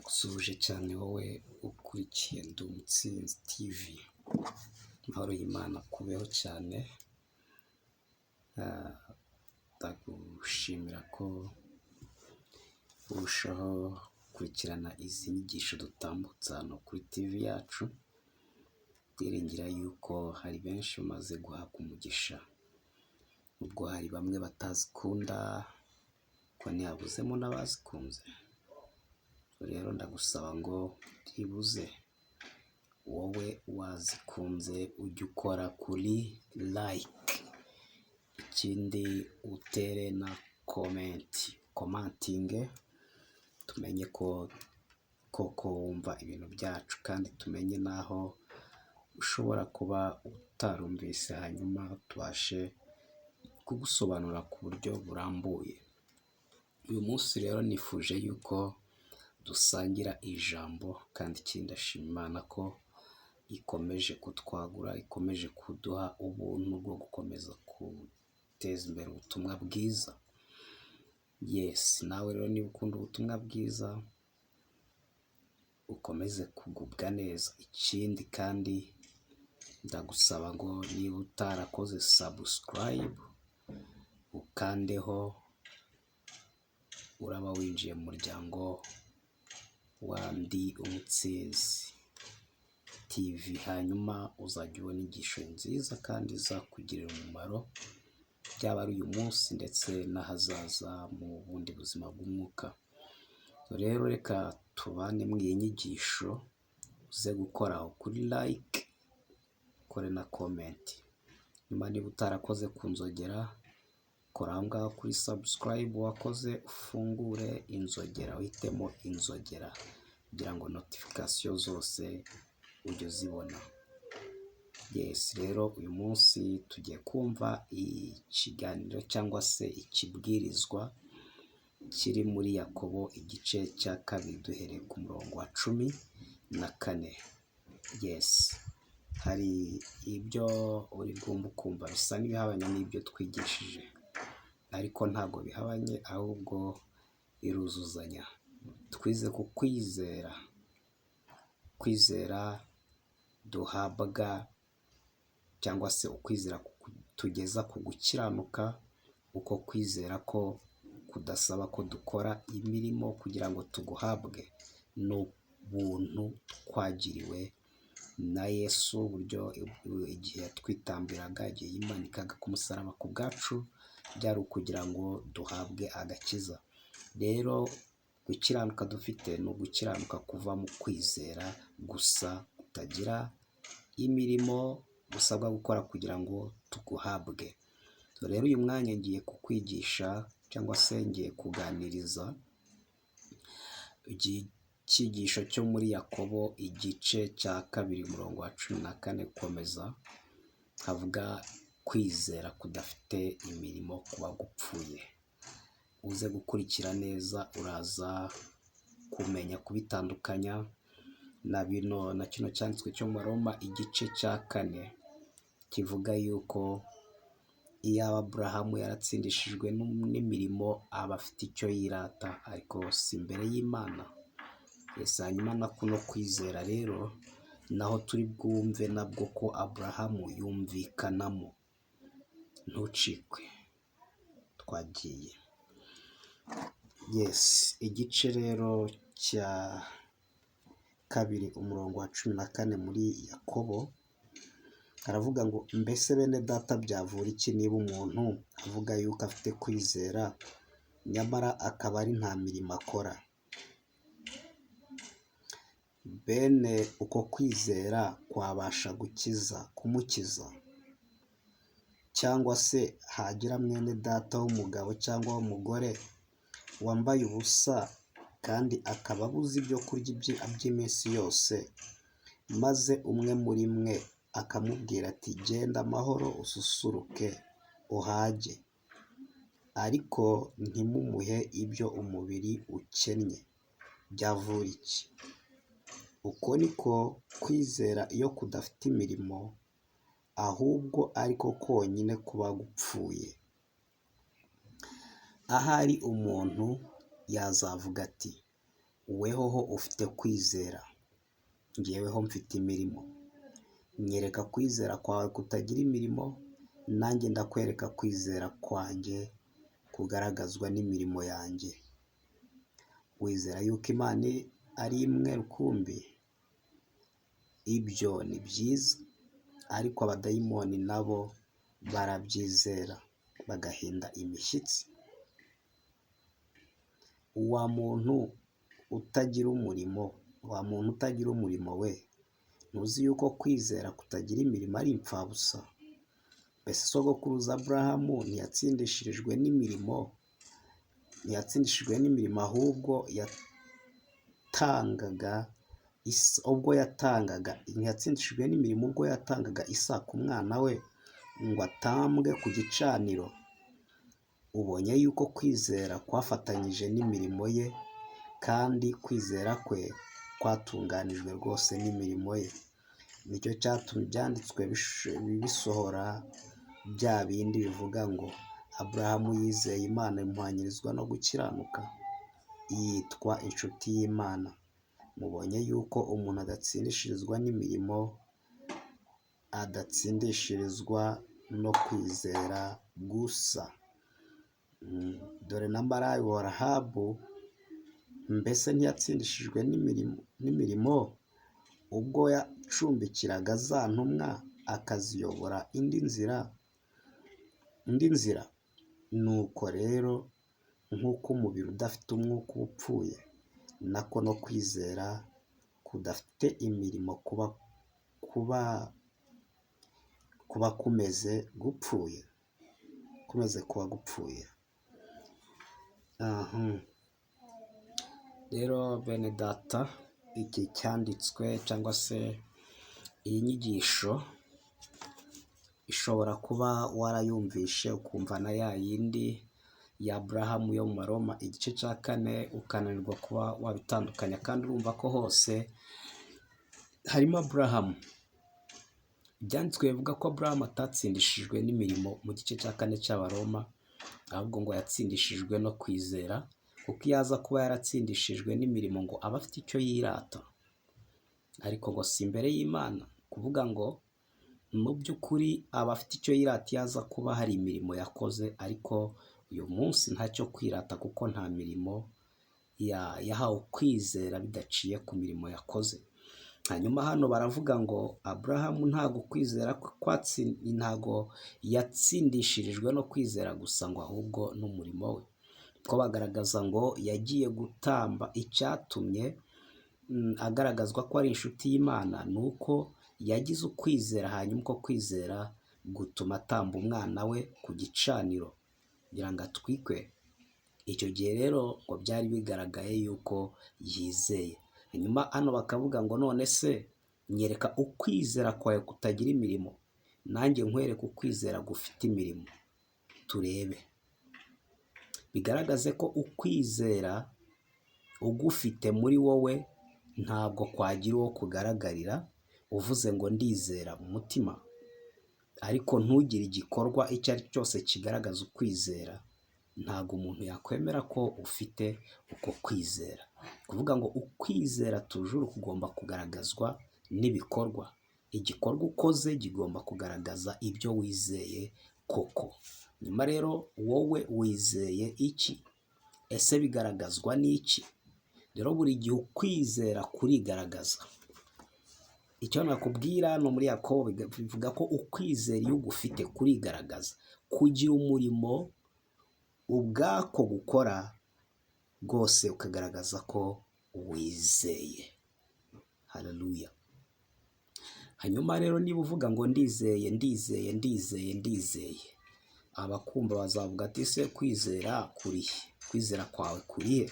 Ndagusuhuje cyane wowe ukurikiye Ndi Umutsinzi TV, amahoro y'Imana akubeho cyane. Ndagushimira ko urushaho gukurikirana izi nyigisho dutambutsa hano kuri TV yacu, twiringira yuko hari benshi bamaze guhabwa umugisha, ubwo hari bamwe batazikunda ko ntihabuzemo n'abazikunze. Rero ndagusaba ngo byibuze wowe wazikunze ujye ukora kuri like, ikindi utere na komantinge, tumenye ko koko wumva ibintu byacu, kandi tumenye n'aho ushobora kuba utarumvise, hanyuma tubashe kugusobanurira ku buryo burambuye. Uyu munsi rero nifuje yuko dusangira ijambo, kandi ikindi ndashima Imana ko ikomeje kutwagura, ikomeje kuduha ubuntu bwo gukomeza guteza imbere ubutumwa bwiza. Nawe rero niba ukunda ubutumwa bwiza ukomeze kugubwa neza. Ikindi kandi ndagusaba ngo niba utarakoze subscribe ukandeho, uraba winjiye mu muryango wa Ndi Umutsinzi TV, hanyuma uzajya ubona inyigisho nziza kandi zakugirira umumaro, byaba ari uyu munsi ndetse n'ahazaza mu bundi buzima bw'umwuka. Rero reka tubane muri iyi nyigisho, uze gukora kuri like, ukore na comment. Nyuma niba utarakoze ku nzogera, kora aho ngaho kuri subscribe, wakoze ufungure inzogera, uhitemo inzogera kugira ngo notification zose ujye uzibona. Rero uyu munsi tugiye kumva ikiganiro cyangwa se ikibwirizwa kiri muri Yakobo igice cya 2 duhereye ku murongo wa 14. Hari ibyo uri bwumva ukumva bisa n'ibihabanye n'ibyo twigishije, ariko ntabwo bihabanye, ahubwo biruzuzanya. Twize ku kwizera duhabwa, cyangwa se ukwizera tugeza ku gukiranuka, uko kwizera ko kudasaba ko dukora imirimo kugira ngo tuguhabwe, ni ubuntu twagiriwe na Yesu. Uburyo igihe yatwitambiraga, igihe yimanikaga ku musaraba ku bwacu, byari ukugira ngo duhabwe agakiza. Rero gukiranuka dufite ni ugukiranuka kuva mu kwizera gusa, kutagira imirimo dusabwa gukora kugira ngo tuguhabwe. Rero uyu mwanya ngiye kukwigisha cyangwa se ngiye kuganiriza icyigisho cyo muri Yakobo igice cya 2 umurongo wa 14 gukomeza, havuga kwizera kudafite imirimo kuba gupfuye. Uze gukurikira neza, uraza kumenya kubitandukanya na kino cyanditswe cyo mu Roma igice cya 4 kivuga yuko iyo Aburahamu yaratsindishijwe n'imirimo aba afite icyo yirata, ariko si imbere y'Imana. Hanyuma na kuno kwizera rero naho turi bwumve nabwo ko Aburahamu yumvikanamo. Ntucikwe, twagiye. Igice rero cya 2 umurongo wa 14 muri Yakobo haravuga ngo, mbese bene data byavura iki niba umuntu avuga yuko afite kwizera, nyamara akaba ari nta mirimo akora? Bene uko kwizera kwabasha kumukiza? Cyangwa se hagira mwene data w'umugabo cyangwa w'umugore wambaye ubusa kandi akaba abuze ibyo kurya by'iminsi yose, maze umwe muri mwe akamubwira ati genda amahoro ususuruke uhage, ariko ntimumuhe ibyo umubiri ukennye, byavura iki? Uko niko kwizera iyo kudafite imirimo, ahubwo ariko konyine kuba gupfuye. Ahari umuntu yazavuga ati wehoho ufite kwizera, njyeweho mfite imirimo. Nyereka kwizera kwawe kutagira imirimo, nanjye ndakwereka kwizera kwanjye kugaragazwa n'imirimo yanjye. Wizera yuko Imana ari imwe rukumbi? Ibyo ni byiza, ariko abadayimoni nabo barabyizera bagahinda imishyitsi. Wa muntu utagira umurimo we, ntuzi yuko kwizera kutagira imirimo ari impfabusa? Mbese sogokuruza Aburahamu ntiyatsindishirijwe n'imirimo? Ahubwo ntiyatsindishijwe n'imirimo ubwo yatangaga Isaka umwana we ngo atambwe ku gicaniro. Ubonye yuko kwizera kwafatanyije n'imirimo ye, kandi kwizera kwe kwatunganijwe rwose n'imirimo ye. Nicyo cyatumye ibyanditswe bisohora, bya bindi bivuga ngo Aburahamu yizeye Imana imuhwanyirizwa no gukiranuka, yitwa inshuti y'Imana. Mubonye yuko umuntu adatsindishirizwa n'imirimo, adatsindishirizwa no kwizera gusa. Dore na Maraya wa Rahabu, mbese ntiyatsindishijwe n'imirimo ubwo yacumbikiraga za ntumwa akaziyobora indi nzira? Nuko rero nk'uko umubiri udafite umwuka uba upfuye, nako no kwizera kudafite imirimo kuba kumeze kuba gupfuye. Rero bene data, iki cyanditswe cyangwa se iyi nyigisho ishobora kuba warayumvishe ukumva na ya yindi ya Aburahamu yo mu Baroma igice cya 4 ukananirwa kuba wabitandukanya, kandi urumva ko hose harimo Aburahamu. Ibyanditswe bivuga ko Aburahamu atatsindishijwe n'imirimo mu gice cya 4 cy'Abaroma, ahubwo ngo yatsindishijwe no kwizera, kuko iyo aza kuba yaratsindishijwe n'imirimo ngo aba afite icyo yirata, ariko ngo si imbere y'Imana. Kuvuga ngo mu by'ukuri aba afite icyo yirata iyo aza kuba hari imirimo yakoze, ariko uyu munsi ntacyo kwirata kuko nta mirimo yahawe kwizera bidaciye ku mirimo yakoze. Hanyuma hano baravuga ngo Aburahamu ntago kwizera ntago yatsindishirijwe no kwizera gusa, ngo ahubwo n'umurimo we. Ko bagaragaza ngo yagiye gutamba. Icyatumye agaragazwa ko ari inshuti y'Imana ni uko yagize ukwizera, hanyuma uko kwizera gutuma atamba umwana we ku gicaniro kugira ngo atwikwe. Icyo gihe rero ngo byari bigaragaye yuko yizeye. Hanyuma hano bakavuga ngo none se nyereka ukwizera kwawe kutagira imirimo, nanjye nkwereke ukwizera gufite imirimo, turebe. Bigaragaze ko ukwizera ugufite muri wowe ntabwo kwagira uwo kugaragarira uvuze ngo ndizera mu mutima, ariko ntugire igikorwa icyo ari cyo cyose kigaragaza ukwizera, ntabwo umuntu yakwemera ko ufite uko kwizera. Kuvuga ngo ukwizera tujuru kugomba kugaragazwa n'ibikorwa. Igikorwa ukoze kigomba kugaragaza ibyo wizeye koko. Nyuma rero wowe wizeye iki? Ese bigaragazwa n'iki? Rero buri gihe ukwizera kurigaragaza. Icyo nakubwira no muri Yakobo bivuga ko ukwizera iyo ugufite kurigaragaza. Kugira umurimo ubwako gukora rwose ukagaragaza ko wizeye. Haleluya. Hanyuma rero niba uvuga ngo ndizeye, abakumva bazavuga ati se kwizera kurihe? Kwizera kwawe kurihe?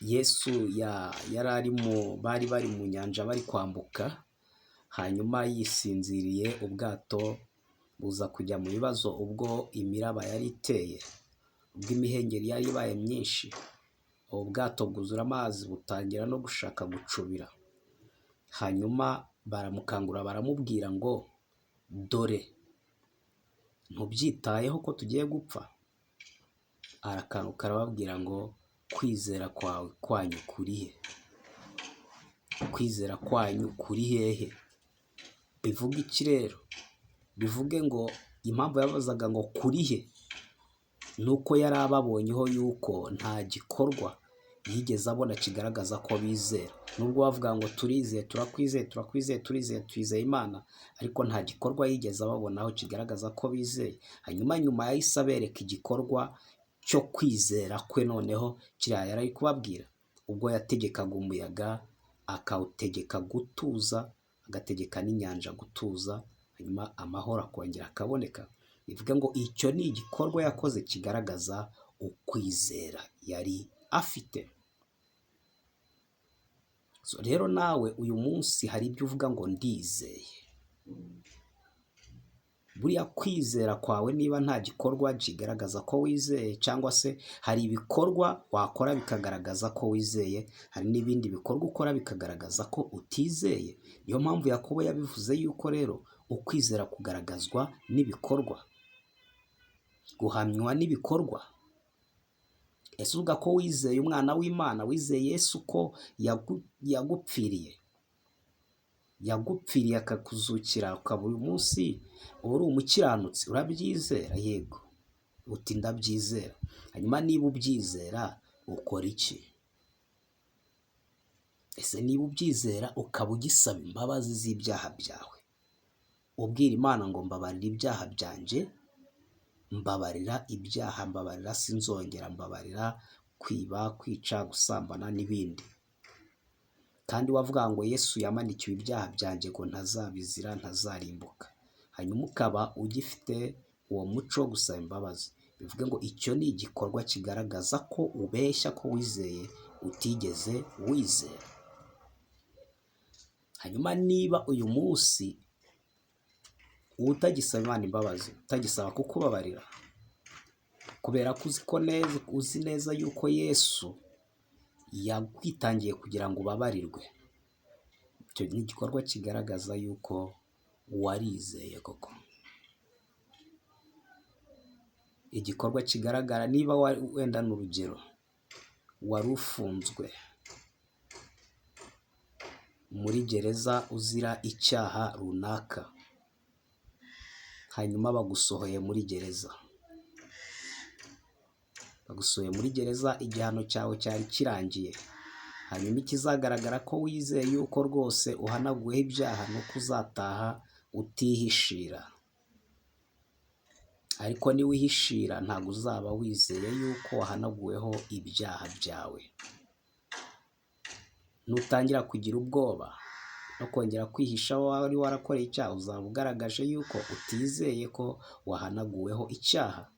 Yesu bari bari mu nyanja bari kwambuka, hanyuma yisinziriye, ubwato buza kujya mu bibazo ubwo imiraba yari iteye, ubwo imihengeri yari ibaye myinshi, ubwato bwuzura amazi butangira no gushaka gucubira. Hanyuma baramukangura baramubwira ngo dore ntubyitayeho ko tugiye gupfa? Arakanguka arababwira ngo kwizera kwanyu kurihe? Kwizera kwanyu kuri hehe? Bivuga iki rero? Bivuge ngo impamvu yabazaga ngo kuri he, ni uko yari ababonyeho yuko nta gikorwa yigeze abona kigaragaza ko bizera. Nubwo bavuga ngo turizeye, turakwizeye, turakwizeye, turizeye, twizeye Imana, ariko nta gikorwa yigeze ababonaho kigaragaza ko bizeye. Hanyuma nyuma yahise abereka igikorwa cyo kwizera kwe, noneho kiriya yari ari kubabwira. Ubwo yategekaga umuyaga, akawutegeka gutuza, agategeka n'inyanja gutuza, hanyuma amahoro akongera akaboneka. Bivuga ngo icyo ni igikorwa yakoze kigaragaza ukwizera yari afite. Rero nawe uyu munsi hari ibyo uvuga ngo ndizeye. Buriya kwizera kwawe niba nta gikorwa kigaragaza ko wizeye, cyangwa se hari ibikorwa wakora bikagaragaza ko wizeye, hari n'ibindi bikorwa ukora bikagaragaza ko utizeye. Niyo mpamvu Yakobo yabivuze yuko rero ukwizera kugaragazwa n'ibikorwa, guhamywa n'ibikorwa. Ese uvuga ko wizeye umwana w'Imana, wizeye Yesu ko yagupfiriye akakuzukira, ukaba uyu munsi uri umukiranutsi, urabyizera? Yego. Uti ndabyizera. Hanyuma niba ubyizera ukora iki? Ese niba ubyizera ukaba ugisaba imbabazi z'ibyaha byawe, ubwira Imana ngo mbabarira ibyaha byanjye, mbabarira ibyaha, mbabarira sinzongera, mbabarira kwiba, kwica, gusambana n'ibindi. Kandi wavuga ngo Yesu yamanikiwe ibyaha byanjye ngo ntazabizira, ntazarimbuka. Hanyuma ukaba ugifite uwo muco wo gusaba imbabazi. Bivuge ngo icyo ni igikorwa kigaragaza ko ubeshya ko wizeye utigeze wizera. Hanyuma niba uyu munsi utagisaba Imana imbabazi, utagisaba kukubabarira, kubera ko uzi neza yuko Yesu yakwitangiye kugira ngo ubabarirwe, icyo ni igikorwa kigaragaza yuko warizeye koko. Igikorwa kigaragara niba wenda n'urugero wari ufunzwe muri gereza uzira icyaha runaka, hanyuma bagusohoye muri gereza. Bagusohoye muri gereza, igihano cyawe cyari kirangiye. Hanyuma ikizagaragara ko wizeye yuko rwose uhanaguweho ibyaha, no kuzataha utihishira. Ariko niwihishira ntabwo uzaba wizeye yuko wahanaguweho ibyaha byawe. Nutangira kugira ubwoba no kongera kwihisha aho wari warakoreye icyaha, uzaba ugaragaje yuko utizeye ko wahanaguweho icyaha.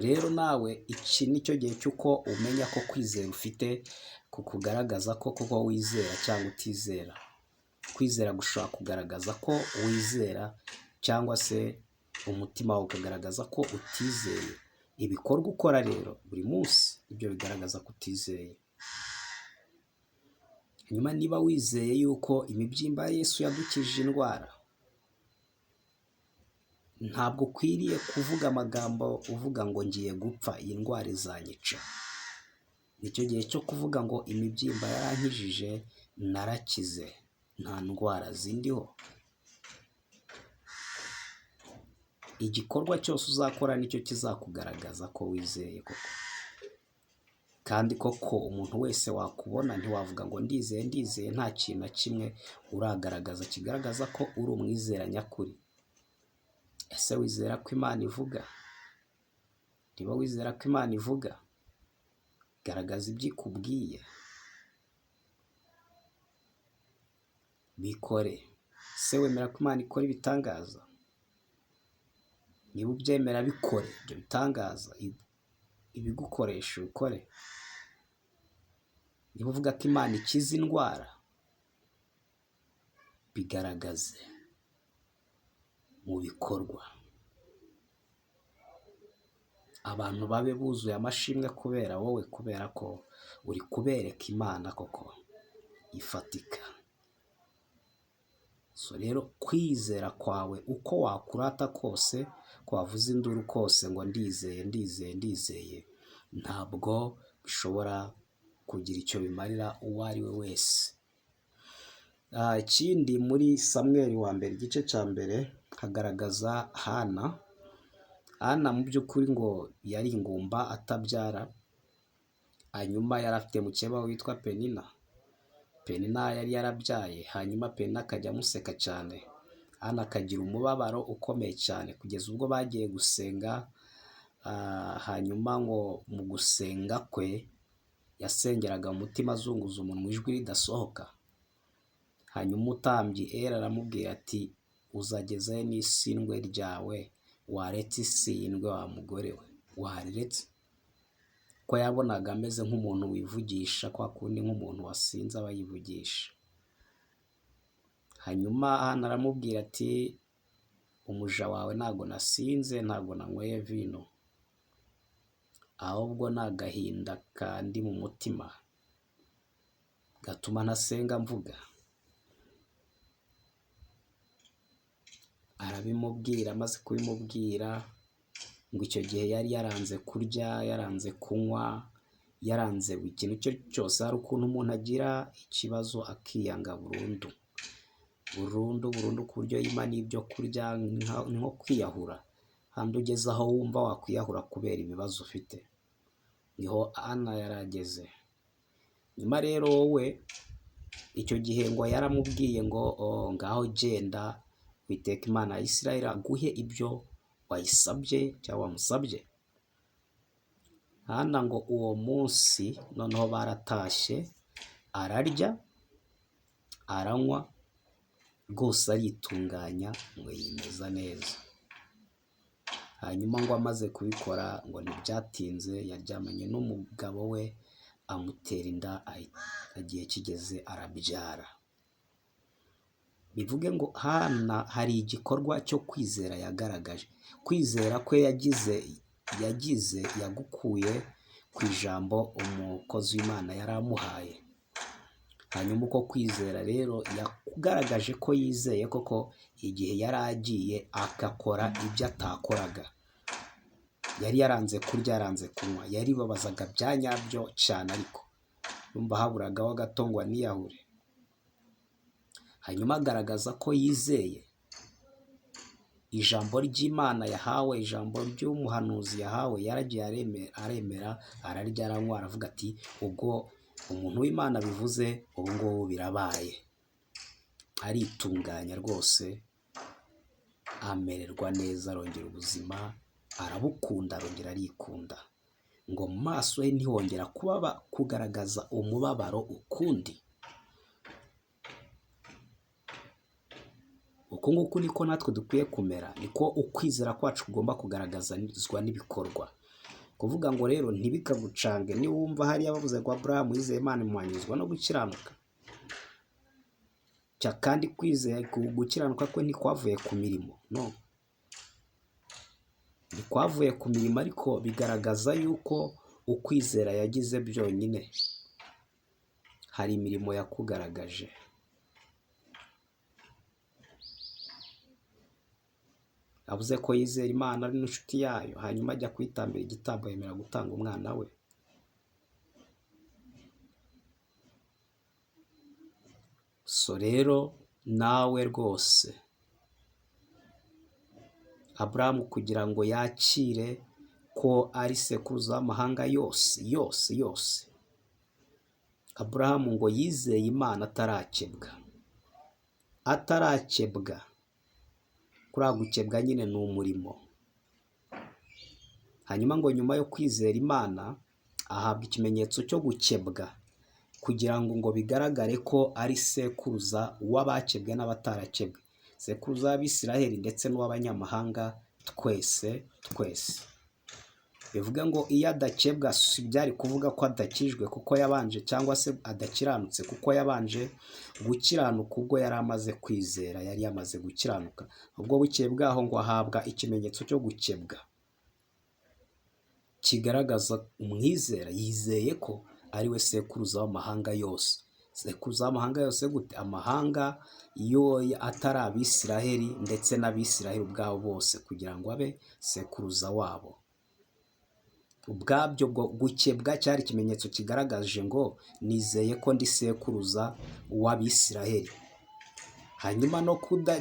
Rero nawe iki ni cyo gihe cy'uko umenya ko kwizera ufite kukugaragaza ko koko wizera cyangwa utizera. Kwizera gushobora kugaragaza ko wizera, cyangwa se umutima wawe ukagaragaza ko utizeye. Ibikorwa ukora rero buri munsi ibyo bigaragaza ko utizeye. Hanyuma niba wizeye yuko imibyimba ya Yesu yadukijije indwara, ntabwo ukwiriye kuvuga amagambo uvuga ngo ngiye gupfa, iyi ndwara izanyica. Nicyo gihe cyo kuvuga ngo imibyimba yarankijije, narakize, nta ndwara zindiho. Igikorwa cyose uzakora nicyo kizakugaragaza ko wizeye koko. Kandi koko umuntu wese wakubona ntiwavuga ngo ndizeye, nta kintu na kimwe uragaragaza kigaragaza ko uri umwizera nyakuri. Ese wizera ko Imana ivuga? Niba wizera ko Imana ivuga, garagaza ibyo ikubwiye, bikore. Se wemera ko Imana ikora ibitangaza? Niba ubyemera bikore ibyo bitangaza, ibigukoresha ubikore. Niba uvuga ko Imana ikiza indwara, bigaragaze mu bikorwa. Abantu babe buzuye amashimwe kubera wowe, kubera ko uri kubereka Imana koko ifatika. Rero kwizera kwawe uko wakurata kose, ko wavuze induru kose ngo ndizeye, ntabwo bishobora kugira icyo bimarira uwo ari we wese. Ikindi muri Samweli wa mbere igice cya mbere hagaragaza Hana. Hana mu by'ukuri ngo yari ingumba atabyara, hanyuma yari afite mukeba witwa Penina. Penina yari yarabyaye, hanyuma Penina akajya amuseka cyane. Hana akagira umubabaro ukomeye cyane kugeza ubwo bagiye gusenga, hanyuma ngo mu gusenga kwe yasengeraga umutima azunguza umunwa ijwi ridasohoka. Hanyuma umutambyi Eli aramubwira ati uzagezayo n'isindwe ryawe, waretse isindwe wa mugore we, wariretse? Ko yabonaga ameze nk'umuntu wivugisha, kwa kundi nk'umuntu wasinze aba yivugisha. Hanyuma Hana aramubwira ati umuja wawe ntago nasinze, ntago nanyweye vino, ahubwo ni agahinda kandi mu mutima gatuma ntasenga mvuga. Arabimubwira, amaze kubimubwira ngo icyo gihe yari yaranze kurya, yaranze kunywa, yaranze ikintu icyo cyose. Hari ukuntu umuntu agira ikibazo akiyanga burundu ku buryo yima n'ibyo kurya, nko kwiyahura. Handi ugeze aho wumva wakwiyahura kubera ibibazo ufite, niho Hana yarageze. Nyuma rero wowe icyo gihe ngo yaramubwiye ngo ngaho genda, Uwiteka Imana ya Isirayeli aguhe ibyo wayisabye cyangwa wamusabye. Hana ngo uwo munsi noneho baratashye, ararya aranywa rwose aritunganya ngo yimeza neza. Hanyuma ngo amaze kubikora ngo ntibyatinze yaryamanye n'umugabo we, amutera inda, igihe kigeze arabyara. Bivuge ngo Hana hari igikorwa cyo kwizera yagaragaje. Kwizera kwe yagize yagukuye ku ijambo umukozi w'Imana yari amuhaye. Hanyuma uko kwizera rero yagaragaje ko yizeye koko igihe yari agiye agakora ibyo atakoraga. Yari yaranze kurya, yaranze kunywa, yaribabazaga bya nyabyo cyane, ariko numva haburagaho gato ngo aniyahure. Hanyuma agaragaza ko yizeye ijambo ry'Imana yahawe, ijambo ry'umuhanuzi yahawe. Yaragiye aremera, ararya aranywa, aravuga ati ubwo umuntu w'Imana bivuze ubu ngubu birabaye. Aritunganya rwose, amererwa neza, arongera ubuzima, arabukunda, arongera arikunda. Ngo mu maso he ntihongera kugaragaza umubabaro ukundi. Uku nguku niko natwe dukwiye kumera, niko ukwizera kwacu kugomba kugaragazwa n'ibikorwa. Kuvuga ngo rero ntibikagucange niwumva hariya bavuze ngo Aburahamu yizeye Imana imuhwanyizwa no gukiranuka. Kandi kwizera gukiranuka kwe ntikwavuye ku mirimo, no, ntikwavuye ku mirimo, ariko bigaragaza yuko ukwizera yagize byonyine hari imirimo yakugaragaje. Avuze ko yizera Imana ari n'inshuti yayo, hanyuma ajya kwitambira igitambo, yemera gutanga umwana we. So rero nawe rwose Aburahamu kugira ngo yakire ko ari sekuruza w'amahanga yose, Aburahamu ngo yizeye Imana atarakebwa. Kuriya gukebwa nyine ni umurimo. Hanyuma ngo nyuma yo kwizera Imana ahabwa ikimenyetso cyo gukebwa, kugira ngo bigaragare ko ari sekuruza w'abakebwe n'abatarakebwe, sekuruza w'Abisiraheli ndetse n'uw'abanyamahanga twese. Bivuga ngo iyo adakebwa byari kuvuga ko adakijwe kuko yabanje, cyangwa se adakiranutse kuko yabanje gukiranuka ubwo yari amaze kwizera, yari yamaze gukiranuka. Ubwo bukeye bwaho ngo ahabwa ikimenyetso cyo gukebwa kigaragaza umwizera yizeye ko ari we sekuruza w'amahanga yose. Sekuruza w'amahanga yose gute? Amahanga yo atari Abisiraheli ndetse n'Abisiraheli ubwabo bose, kugira ngo abe sekuruza wabo. ubwabyo bwo gukebwa cyari ikimenyetso kigaragaje ngo nizeye ko ndi sekuruza w'Abisiraheli. Hanyuma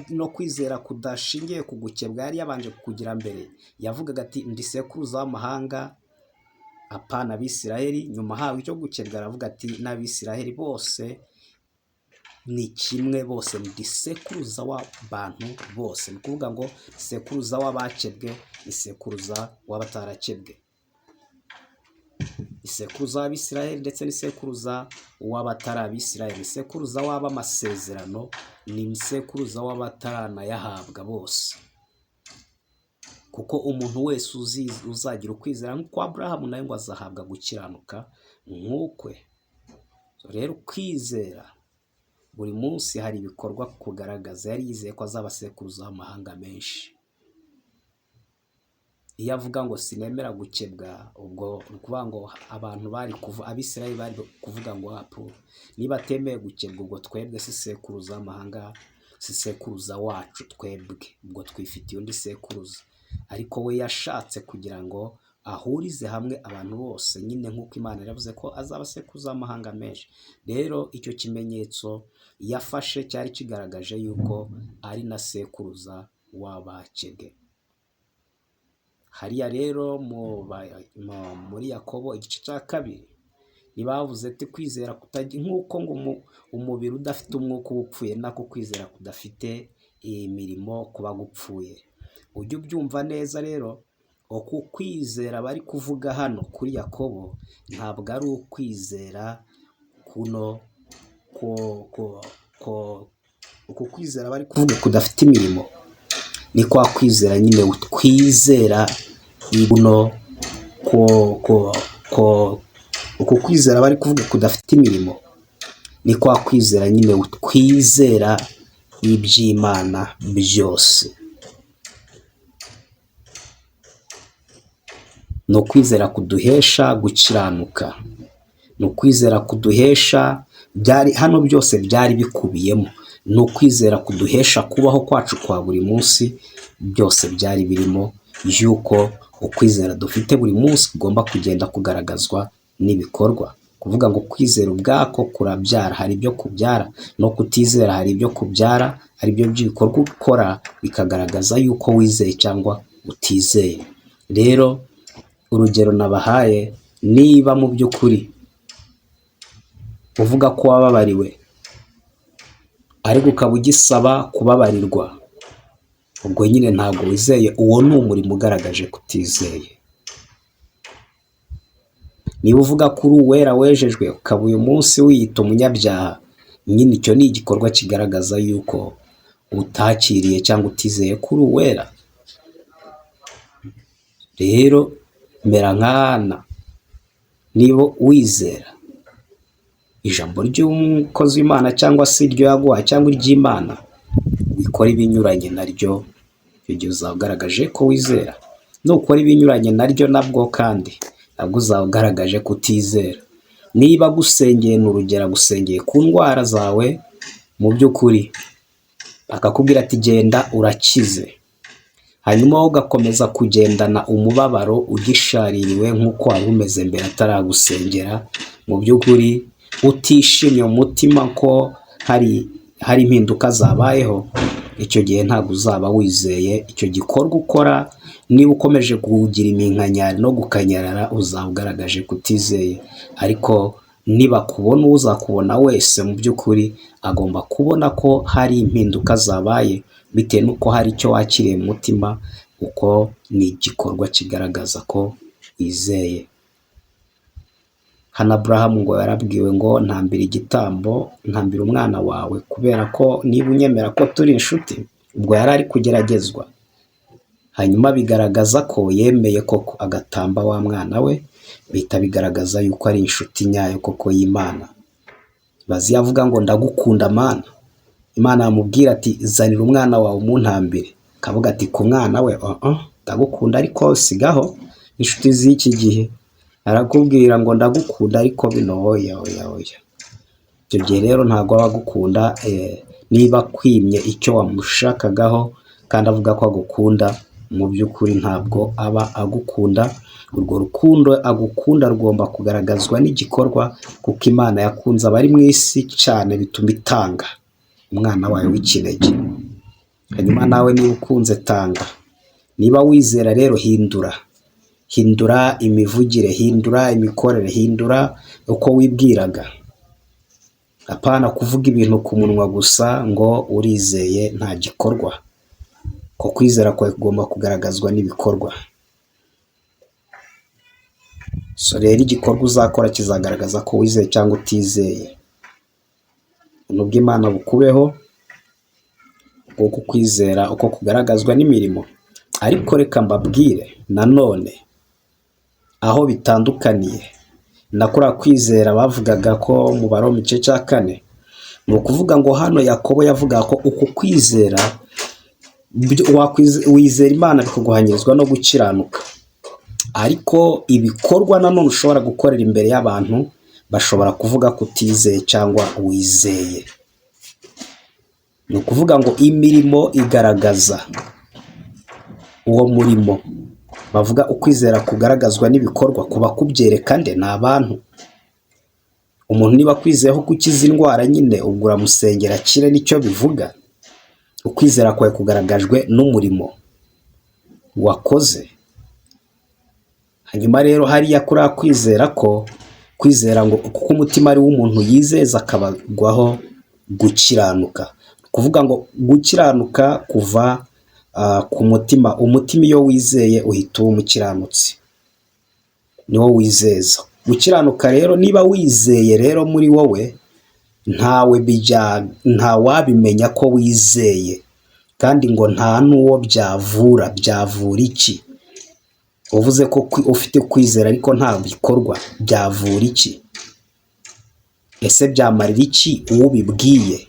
no kwizera kudashingiye ku gukebwa yari yabanje kugira mbere, yavugaga ati ndi sekuruza w'amahanga apana Abisiraheli. Nyuma hawe icyo gukebwa aravuga ati n'Abisiraheli bose ni kimwe, bose ndi sekuruza w'abantu bose. Ni ukuvuga ngo sekuruza w'abakebwe ni sekuruza w'abatarakebwe, isekuruza w'Abisiraheli ndetse n'isekuruza w'abatari Abisiraheli, isekuruza w'ab'amasezerano ni isekuruza w'abataranayahabwa bose. Kuko umuntu wese uzagira ukwizera nk'uko Aburahamu nawe ngo azahabwa gukiranuka nk'ukwe. Rero kwizera buri munsi hari ibikorwa kugaragaza. Yari yizeye ko azaba sekuruza w'amahanga menshi. Iyo avuga ngo sinemera gukebwa, ubwo ni ukuvuga ngo abantu bari Abisiraheli bari kuvuga ngo niba atemeye gukebwa, ubwo twebwe si sekuruza w'amahanga, si sekuruza wacu twebwe, ubwo twifitiye undi sekuruza. Ariko we yashatse kugira ngo ahurize hamwe abantu bose, nyine nk'uko Imana yaravuze ko azaba sekuruza w'amahanga menshi. Rero icyo kimenyetso yafashe cyari kigaragaje yuko ari na sekuruza w'abakebwe. Hariya rero muri Yakobo igice cya 2 ntibavuze ati kwizera nk'uko ngo umubiri udafite umwuka uba upfuye, nako kwizera kudafite imirimo kuba gupfuye. Ujye ubyumva neza rero, uku kwizera bari kuvuga hano kuri Yakobo ntabwo ari ukwizera uku kwizera bari kuvuga kudafite imirimo, ni kwa kwizera nyine twizera uku kwizera bari kuvuga kudafite imirimo, ni kwa kwizera nyine twizera iby'Imana byose. Ni ukwizera kuduhesha gukiranuka, ni ukwizera kuduhesha hano byose byari bikubiyemo. Ni ukwizera kuduhesha kubaho kwacu kwa buri munsi, byose byari birimo, yuko ukwizera dufite buri munsi kugomba kugenda kugaragazwa n'ibikorwa. Kuvuga ngo kwizera ubwako kurabyara, hari ibyo kubyara, no kutizera hari ibyo kubyara, ari byo by'ibikorwa ukora bikagaragaza yuko wizeye cyangwa utizeye. Rero urugero nabahaye, niba mu by'ukuri uvuga ko wababariwe ariko ukaba ugisaba kubabarirwa, ubwo nyine ntabwo wizeye. Uwo ni umurimo ugaragaje kutizeye. Niba uvuga ko uri uwera wejejwe ukaba uyu munsi wiyita umunyabyaha, nyine icyo ni igikorwa kigaragaza yuko utakiriye cyangwa utizeye ko uri uwera. Rero mera nk'Hana, niba wizera ijambo ry'umukozi w'Imana cyangwa se iryo yaguha cyangwa iry'Imana, wikora ibinyuranye naryo, icyo gihe uzaba ugaragaje ko wizera. Nukora ibinyuranye naryo nabwo kandi nabwo uzaba ugaragaje kutizera. Niba gusengeye, ni urugero agusengeye ku ndwara zawe, mu by'ukuri akakubwira ati genda urakize, hanyuma wowe ugakomeza kugendana umubabaro ugishaririwe nk'uko wari umeze mbere ataragusengera, mu by'ukuri utishimye umutima ko hari impinduka zabayeho, icyo gihe ntabwo uzaba wizeye icyo gikorwa ukora. Niba ukomeje kugira iminkanyari no gukanyarara, uzaba ugaragaje kutizeye. Ariko niba kubona uzakubona wese, mu by'ukuri agomba kubona ko hari impinduka zabaye bitewe n'uko hari icyo wakiriye mu mutima, uko ni igikorwa kigaragaza ko wizeye. Hana Aburahamu ngo yarabwiwe ngo ntambira igitambo, ntambira umwana wawe, kubera ko niba unyemera ko turi inshuti. Ubwo yari ari kugeragezwa, hanyuma bigaragaza ko yemeye koko agatamba wa mwana we, bihita bigaragaza yuko ari inshuti nyayo koko y'Imana. Bazi yavuga ngo ndagukunda Mana, Imana yamubwira ati zanira umwana wawe umuntambire, akavuga ati ku mwana we ndagukunda ariko sigaho. Inshuti z'iki gihe arakubwira ngo ndagukunda ariko bino oya. Icyo gihe rero ntabwo aba agukunda. Niba kwimye icyo wamushakagaho kandi avuga ko agukunda, mu by'ukuri ntabwo aba agukunda. urwo rukundo agukunda rugomba kugaragazwa n'igikorwa, kuko Imana yakunze abari mu isi cyane bituma itanga umwana wayo w'ikinege. Hanyuma nawe niba ukunze tanga, niba wizera rero hindura imivugire, hindura imikorere, hindura uko wibwiraga. Apana kuvuga ibintu ku munwa gusa ngo urizeye nta gikorwa, ko kwizera kwawe kugomba kugaragazwa n'ibikorwa. So rero igikorwa uzakora kizagaragaza ko wizeye cyangwa utizeye. Nubwo Imana bukubeho uko kwizera uko kugaragazwa n'imirimo. Ariko reka mbabwire nanone aho bitandukaniye nakora kwizera bavugaga ko mu Baroma igice cya 4, ni ukuvuga ngo hano Yakobo yavuga ko uko kwizera wizera Imana bikaguhanyirizwa no gukiranuka, ariko ibikorwa nanone ushobora gukorera imbere y'abantu bashobora kuvuga ko utizeye cyangwa wizeye. Ni ukuvuga ngo imirimo igaragaza uwo murimo. Bavuga ukwizera kugaragazwa n'ibikorwa, kuba kubyereka nde ni abantu. Umuntu niba kwizeyeho gukiza indwara nyine ubwo uramusengera akire, nicyo bivuga. Ukwizera kwawe kugaragajwe n'umurimo wakoze. Hanyuma rero hariya kuri kwizera ko kwizera ngo kuko umutima ari w'umuntu yizeza akabagwaho gukiranuka. Kuvuga ngo gukiranuka kuva ku mutima. Umutima iyo wizeye uhita uba umukiranutsi, niwo wizeza. Gukiranuka rero niba wizeye rero muri wowe, nta wabimenya ko wizeye, kandi ngo nta n'uwo byavura. Byavura iki? Uvuze ko ufite kwizera ariko nta bikorwa, byavura iki? Ese byamarira iki uwo bibwiye?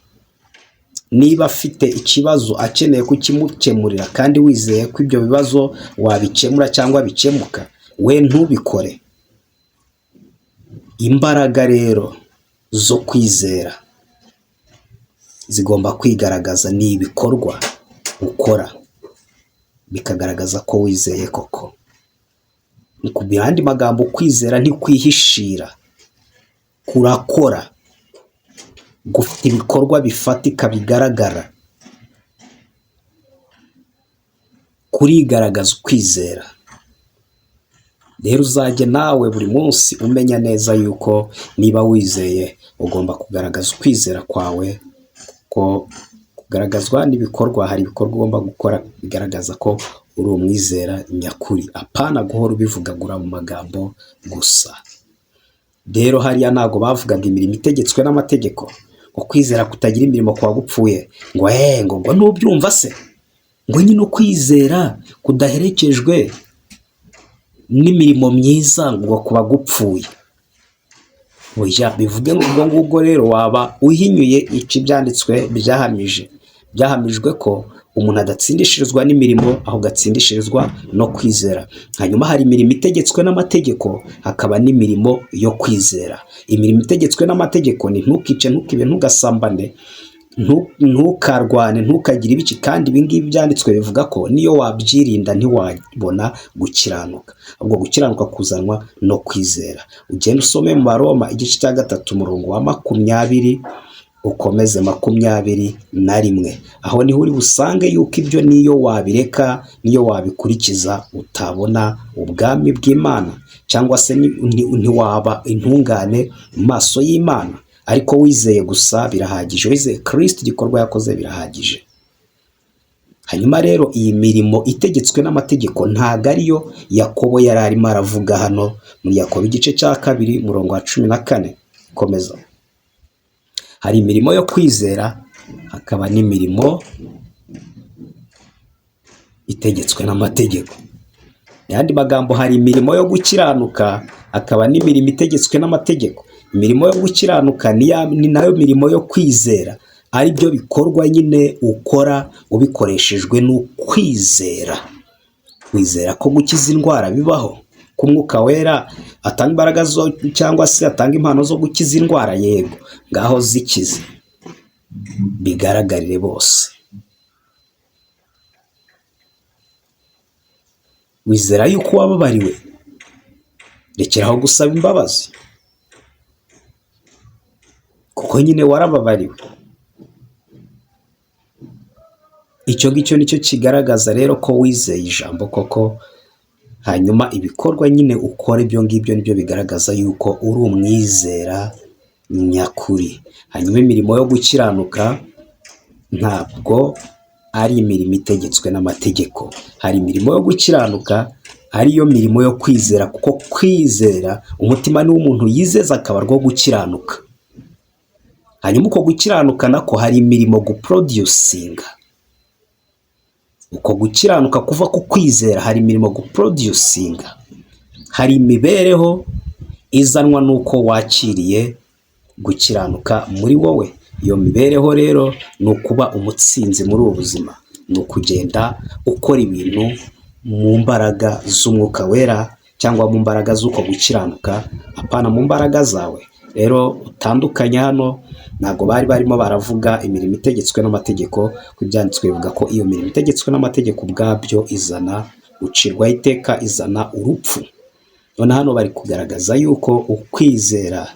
Niba afite ikibazo akeneye kukimukemurira kandi wizeye ko ibyo bibazo wabikemura cyangwa bikemuka, we ntubikore. Imbaraga rero zo kwizera zigomba kwigaragaza n'ibikorwa ukora bikagaragaza ko wizeye koko. Ni ku yandi magambo, kwizera ntikwihishira, kurakora, gufite ibikorwa bifatika bigaragara, kurigaragaza ukwizera. Rero uzajye nawe buri munsi umenya neza yuko niba wizeye ugomba kugaragaza ukwizera kwawe, ko kugaragazwa n'ibikorwa. Hari ibikorwa ugomba gukora bigaragaza ko uri umwizera nyakuri, apana guhora ubivugagura mu magambo gusa. Rero hariya ntago bavugaga imirimo itegetswe n'amategeko, ngo kwizera kutagira imirimo kwa gupfuye. Ngo nubyumva se, ngo nyine ukwizera kudaherekejwe n'imirimo myiza ngo kuba gupfuye. Oya, bivuge ngo ubwo ngubwo rero waba uhinyuye iki byanditswe byahamijwe ko umuntu adatsindishirizwa n'imirimo, aho gatsindishirizwa no kwizera. Hanyuma hari imirimo itegetswe n'amategeko, hakaba n'imirimo yo kwizera. Imirimo itegetswe n'amategeko ni ntukice, ntukibe, ntugasambane, ntukarwane, ntukagire ibiki. kandi ibi ngibi byanditswe bivuga ko niyo wabyirinda ntiwabona gukiranuka. Ubwo gukiranuka kuzanwa no kwizera. Ugenda usome mu Baroma igice cya 3 umurongo wa 20 ukomeze 21, aho niho uri busange yuko ibyo niyo wabireka, niyo wabikurikiza utabona ubwami bw'Imana, cyangwa se ntiwaba intungane mu maso y'Imana. Ariko wizeye gusa birahagije, wizeye Kristo igikorwa yakoze birahagije. Hanyuma rero iyi mirimo itegetswe n'amategeko ntago ariyo Yakobo yari arimo aravuga hano muri Yakobo igice cya 2 umurongo wa 14. Komeza. Hari imirimo yo kwizera, hakaba n'imirimo itegetswe n'amategeko. Yandi magambo, hari imirimo yo gukiranuka, hakaba n'imirimo itegetswe n'amategeko. Imirimo yo gukiranuka ni nayo mirimo yo kwizera, ari byo bikorwa nyine ukora ubikoreshejwe n'ukwizera. Wizera ko gukiza indwara bibaho, ko Umwuka Wera atanga imbaraga cyangwa se atanga impano zo gukiza indwara. Yego, ngaho zikize bigaragarire bose. Wizera yuko wababariwe, rekeraho gusaba imbabazi kuko nyine warababariwe. Icyo ngicyo nicyo kigaragaza rero ko wizeye ijambo koko, hanyuma ibikorwa nyine ukora ibyo ngibyo nibyo bigaragaza yuko uri umwizera nyakuri. Hanyuma imirimo yo gukiranuka ntabwo ari imirimo itegetswe n'amategeko. Hari imirimo yo gukiranuka ariyo mirimo yo kwizera, kuko kwizera umutima ni w'umuntu yizeza akaba rwo gukiranuka. Hanyuma uko gukiranuka nako hari imirimo guproducinga. Uko gukiranuka kuva ku kwizera hari imirimo guproducinga. Hari imibereho izanwa n'uko wakiriye gukiranuka muri wowe. Iyo mibereho rero ni ukuba umutsinzi muri ubu buzima, ni ukugenda ukora ibintu mu mbaraga z'umwuka wera cyangwa mu mbaraga z'uko gukiranuka, apana mu mbaraga zawe. Rero utandukanye hano ntabwo bari barimo baravuga imirimo itegetswe n'amategeko, kuko ibyanditswe bivuga ko iyo mirimo itegetswe n'amategeko ubwabyo izana gucirwaho iteka, izana urupfu. None hano bari kugaragaza yuko ukwizera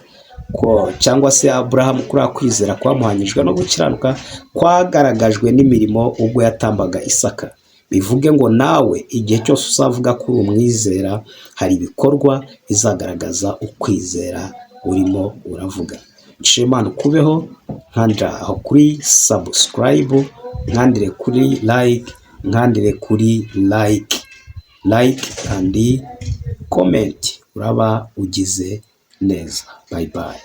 ko cyangwa se Aburahamu kuri kwizera kwamuhanyijwe no gukiranuka kwagaragajwe n'imirimo ubwo yatambaga Isaka. Bivuge ngo nawe igihe cyose uzavuga ko uri umwizera, hari ibikorwa bizagaragaza ukwizera urimo uravuga. Nshimana kubeho, nkandira aho kuri subscribe, nkandire kuri like, nkandire kuri like and comment. Uraba ugize neza. Bye bye.